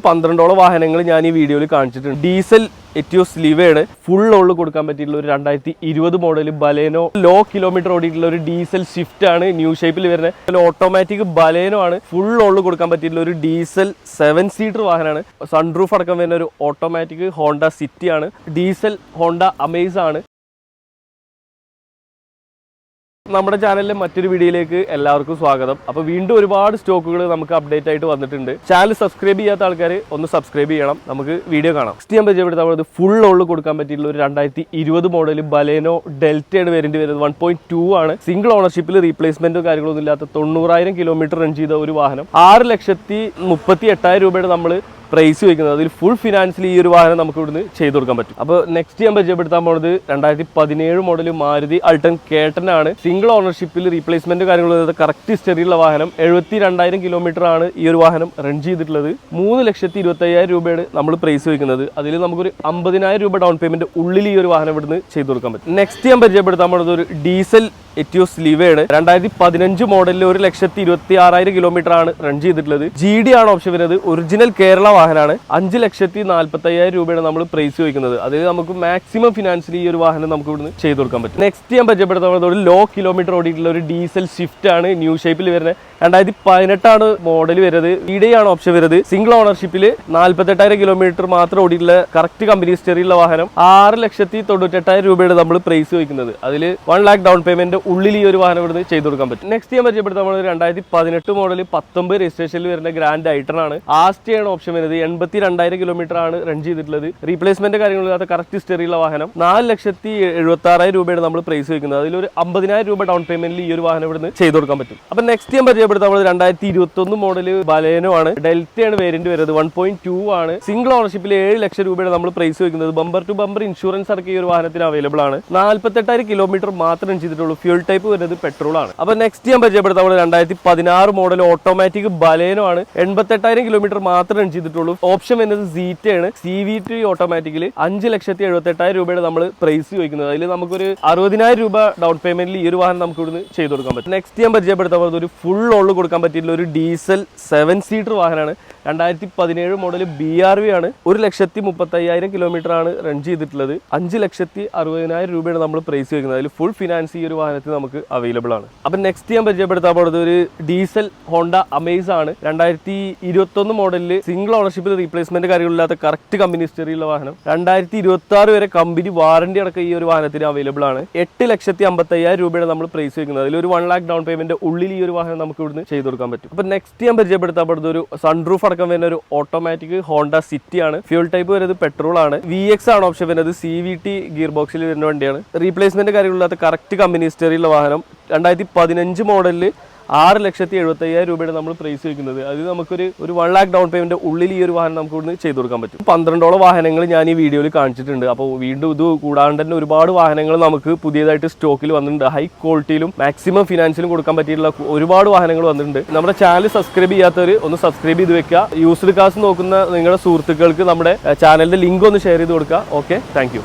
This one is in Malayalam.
12ഓളം വാഹനങ്ങൾ ഞാൻ ഈ വീഡിയോയിൽ കാണിച്ചിട്ടുണ്ട്. ഡീസൽ എറ്റിയോസ് ലിവയുടെ ഫുൾ ലോഡിൽ കൊടുക്കാൻ പറ്റിയിട്ടുള്ള ഒരു 2020 മോഡൽ ബലേനോ ലോ കിലോമീറ്റർ ഓടിയിട്ടുള്ള ഒരു ഡീസൽ സ്വിഫ്റ്റ് ആണ്. ന്യൂ ഷേപ്പിൽ വരുന്ന ഓട്ടോമാറ്റിക് ബലേനോ ആണ്. ഫുൾ ലോഡിൽ കൊടുക്കാൻ പറ്റിയിട്ടുള്ള ഒരു ഡീസൽ 7 സീറ്റർ വാഹനമാണ്. സൺറൂഫ് അടക്കം വരുന്ന ഒരു ഓട്ടോമാറ്റിക് ഹോണ്ട സിറ്റി ആണ്. ഡീസൽ ഹോണ്ട അമേസ് ആണ്. നമ്മുടെ ചാനലിലെ മറ്റൊരു വീഡിയോയിലേക്ക് എല്ലാവർക്കും സ്വാഗതം. അപ്പോൾ വീണ്ടും ഒരുപാട് സ്റ്റോക്കുകൾ നമുക്ക് അപ്ഡേറ്റ് ആയിട്ട് വന്നിട്ടുണ്ട്. ചാനൽ സബ്സ്ക്രൈബ് ചെയ്യാത്ത ആൾക്കാർ ഒന്ന് സബ്സ്ക്രൈബ് ചെയ്യണം. നമുക്ക് വീഡിയോ കാണാം. നെക്സ്റ്റ് ഞാൻ പരിചയപ്പെടുത്താൻ ഫുൾ ലോഡിൽ കൊടുക്കാൻ പറ്റിയിട്ടുള്ള ഒരു 2020 മോഡൽ ബലേനോ ഡെൽറ്റയാണ് വേരിയന്റ് വരുന്നത്. 1.2 ആണ്. സിംഗിൾ ഓണർഷിപ്പിൽ റീപ്ലേസ്മെന്റോ കാര്യങ്ങളൊന്നും ഇല്ലാത്ത 90,000 കിലോമീറ്റർ റൺ ചെയ്ത ഒരു വാഹനം. 6,38,000 രൂപയുടെ നമ്മൾ പ്രൈസ് വയ്ക്കുന്നത്. അതിൽ ഫുൾ ഫിനാൻസിൽ ഈ ഒരു വാഹനം നമുക്ക് ഇവിടുന്ന് ചെയ്ത് കൊടുക്കാൻ പറ്റും. അപ്പോൾ നെക്സ്റ്റ് ഞാൻ പരിചയപ്പെടുത്താൻ പോകുന്നത് 2017 മോഡൽ മാരുതി അൾട്ടൺ കേട്ടൻ ആണ്. സിംഗിൾ ഓണർഷിപ്പിൽ റീപ്ലേസ്മെന്റ് കാര്യങ്ങൾ കറക്റ്റ് ഹിസ്റ്ററിയുള്ള വാഹനം. 72,000 കിലോമീറ്റർ ആണ് ഈ ഒരു വാഹനം റൺ ചെയ്തിട്ടുള്ളത്. 3,25,000 രൂപയാണ് നമ്മൾ പ്രൈസ് വയ്ക്കുന്നത്. അതിൽ നമുക്കൊരു 50,000 രൂപ ഡൗൺ പേയ്മെന്റ് ഉള്ളിൽ ഈ ഒരു വാഹനം ഇവിടുന്ന് ചെയ്ത് കൊടുക്കാൻ പറ്റും. നെക്സ്റ്റ് ഞാൻ പരിചയപ്പെടുത്താൻ പോകുന്നത് ഒരു ഡീസൽ എറ്റിയോസ് ലിവയുടെ 2015 മോഡലിൽ 1,26,000 കിലോമീറ്റർ ആണ് റൺ ചെയ്തിട്ടുള്ളത്. GD ആണ് ഓപ്ഷൻ വരുന്നത്. ഒറിജിനൽ കേരള വാഹനമാണ്. 5,40,45,000 രൂപയാണ് നമ്മൾ പ്രൈസ് വയ്ക്കുന്നത്. അതിൽ നമുക്ക് മാക്സിമം ഫിനാൻസിൽ ഈ ഒരു വാഹനം നമുക്ക് ഇവിടുന്ന് ചെയ്ത് കൊടുക്കാൻ പറ്റും. നെക്സ്റ്റ് ഞാൻ പരിചയപ്പെടുത്താൻ ഒരു ലോ കിലോമീറ്റർ ഓടിയിട്ടുള്ള ഒരു ഡീസൽ സ്വിഫ്റ്റ് ആണ്. ന്യൂ ഷേപ്പിൽ വരുന്നത്. 2018 ആണ് മോഡൽ വരുന്നത്. VDI ആണ് ഓപ്ഷൻ വരുന്നത്. സിംഗിൾ ഓണർഷിപ്പിൽ 48,000 കിലോമീറ്റർ മാത്രം ഓടിയിട്ടുള്ള കറക്റ്റ് കമ്പനി ഹിസ്റ്ററിയുള്ള വാഹനം. 6,98,000 രൂപയാണ് നമ്മൾ പ്രൈസ് വയ്ക്കുന്നത്. അതിൽ 1 lakh ഡൗൺ പേയ്മെന്റ് ഉള്ളിൽ ഈ ഒരു വാഹനം ഇവിടുന്ന് ചെയ്ത് കൊടുക്കാൻ പറ്റും. നെക്സ്റ്റ് ഞാൻ പരിചയപ്പെടുത്താൻ 2018 മോഡൽ 19 രജിസ്ട്രേഷനിൽ വരുന്ന ഗ്രാൻഡ് ഐട്ടൺ ആണ്. ആസ്റ്റിയാണ് ഓപ്ഷൻ വരുന്നത്. 82,000 കിലോമീറ്റർ ആണ് റൺ ചെയ്തിട്ടുള്ളത്. റീപ്ലേസ്മെന്റ് കാര്യങ്ങളില്ലാത്ത കറക്റ്റ് ഹിസ്റ്ററിയുള്ള വാഹനം. 4,76,000 രൂപയാണ് നമ്മൾ പ്രൈസ് വയ്ക്കുന്നത്. അതിലൊരു 50,000 രൂപ ഡൗൺ പേയ്മെന്റിൽ ഈ ഒരു വാഹനം ഇവിടുന്ന് ചെയ്ത് കൊടുക്കാൻ പറ്റും. അപ്പൊ നെക്സ്റ്റ് ഞാൻ പരിചയപ്പെടുത്താൻ 2021 മോഡൽ ബലേനോ ആണ്. ഡെൽറ്റയാണ് വേരിയന്റ് വരുന്നത്. 1.2 ആണ്. സിംഗിൾ ഓണർഷിപ്പിൽ 7 ലക്ഷം രൂപയാണ് നമ്മൾ പ്രൈസ് വയ്ക്കുന്നത്. ബമ്പർ ടു ബമ്പർ ഇൻഷുറൻസ് അടക്കം ഈ ഒരു വാഹനത്തിന് അവൈലബിൾ ആണ്. 48,000 കിലോമീറ്റർ മാത്രം റൺ ചെയ്തിട്ടുള്ളൂ. ഫ്യൂൽ ടൈപ്പ് വരുന്നത് പെട്രോൾ ആണ്. അപ്പൊ നെക്സ്റ്റ് ഞാൻ പരിചയപ്പെടുത്താൻ 2016 മോഡൽ ഓട്ടോമാറ്റിക് ബലേനോ ആണ്. 88,000 കിലോമീറ്റർ മാത്രം റൺ ചെയ്തിട്ടുള്ളൂ. ഓപ്ഷൻ വരുന്നത് സീറ്റ് ആണ്. CVT ഓട്ടോമാറ്റിക്കൽ 5,78,000 രൂപയുടെ നമ്മൾ പ്രൈസ് ചോദിക്കുന്നത്. അതിൽ നമുക്കൊരു 60,000 രൂപ ഡൗൺ പേയ്മെന്റിൽ ഈ ഒരു വാഹനം നമുക്ക് ഇവിടുന്ന് ചെയ്ത് കൊടുക്കാൻ പറ്റും. നെക്സ്റ്റ് ഞാൻ പരിചയപ്പെടുത്താൻ പോകുന്നത് ഒരു ഫുൾ ലോഡിൽ കൊടുക്കാൻ പറ്റിയിട്ടുള്ള ഒരു ഡീസൽ 7 സീറ്റർ വാഹനമാണ്. 2017 മോഡൽ BRV ആണ്. 1,30,000 കിലോമീറ്റർ ആണ് റൺ ചെയ്തിട്ടുള്ളത്. 5,60,000 രൂപയാണ് നമ്മൾ പ്രൈസ് വയ്ക്കുന്നത്. അതിൽ ഫുൾ ഫിനാൻസ് ഈ ഒരു വാഹനത്തിൽ നമുക്ക് അവൈലബിൾ ആണ്. അപ്പൊ നെക്സ്റ്റ് ഞാൻ പരിചയപ്പെടുത്താൻ പോകുന്നത് ഒരു ഡീസൽ ഹോണ്ട അമേസ് ആണ്. 2021 മോഡലിൽ സിംഗിൾ ഓണർഷിപ്പിൽ റീപ്ലേസ്മെന്റ് കാര്യങ്ങളില്ലാത്ത കറക്റ്റ് കമ്പനി ഹിസ്റ്ററിയുള്ള വാഹനം. 2026 വരെ കമ്പനി വാറന്റി അടക്കം ഈ ഒരു വാഹനത്തിന് അവൈലബിൾ ആണ്. 8,55,000 രൂപയാണ് നമ്മൾ പ്രൈസ് വയ്ക്കുന്നത്. അതിൽ ഒരു 1 lakh ഡൗൺ പേയ്മെന്റ് ഉള്ളിൽ ഈ ഒരു വാഹനം നമുക്ക് ഇവിടുന്ന് ചെയ്ത് കൊടുക്കാൻ പറ്റും. അപ്പൊ നെക്സ്റ്റ് ഞാൻ പരിചയപ്പെടുത്താൻ പോകുന്നത് ഒരു സൺറൂഫ് അടക്കം വരുന്ന ഒരു ഓട്ടോമാറ്റിക് ഹോണ്ട സിറ്റി ആണ്. ഫ്യൂൽ ടൈപ്പ് വരുന്നത് പെട്രോൾ ആണ്. VX ആണ് ഓപ്ഷൻ വരുന്നത്. CVT ഗിയർ ബോക്സിൽ വരുന്ന വണ്ടിയാണ്. റീപ്ലേസ്മെന്റ് കാര്യങ്ങളില്ലാത്ത കറക്റ്റ് കമ്പനി ഹിസ്റ്ററിയുള്ള വാഹനം. 2015 മോഡലിൽ 6,70,000 രൂപയുടെ നമ്മൾ പ്രൈസ് വയ്ക്കുന്നത്. അത് നമുക്കൊരു 1 lakh ഡൗൺ പേയ്മെന്റ് ഉള്ളിൽ ഈ ഒരു വാഹനം നമുക്ക് ഇവിടുന്ന് ചെയ്ത് കൊടുക്കാൻ പറ്റും. 12ഓളം വാഹനങ്ങൾ ഞാൻ ഈ വീഡിയോയിൽ കാണിച്ചിട്ടുണ്ട്. അപ്പോൾ വീണ്ടും ഇത് കൂടാണ്ട് തന്നെ ഒരുപാട് വാഹനങ്ങൾ നമുക്ക് പുതിയതായിട്ട് സ്റ്റോക്കിൽ വന്നിട്ടുണ്ട്. ഹൈ ക്വാളിറ്റിയിലും മാക്സിമം ഫിനാൻസിലും കൊടുക്കാൻ പറ്റിയിട്ടുള്ള ഒരുപാട് വാഹനങ്ങൾ വന്നിട്ടുണ്ട്. നമ്മുടെ ചാനൽ സബ്സ്ക്രൈബ് ചെയ്യാത്തവർ ഒന്ന് സബ്സ്ക്രൈബ് ചെയ്ത് വെക്കുക. യൂസ്ഡ് കാർസ് നോക്കുന്ന നിങ്ങളുടെ സുഹൃത്തുക്കൾക്ക് നമ്മുടെ ചാനലിന്റെ ലിങ്ക് ഒന്ന് ഷെയർ ചെയ്ത് കൊടുക്കുക. Okay, thank you.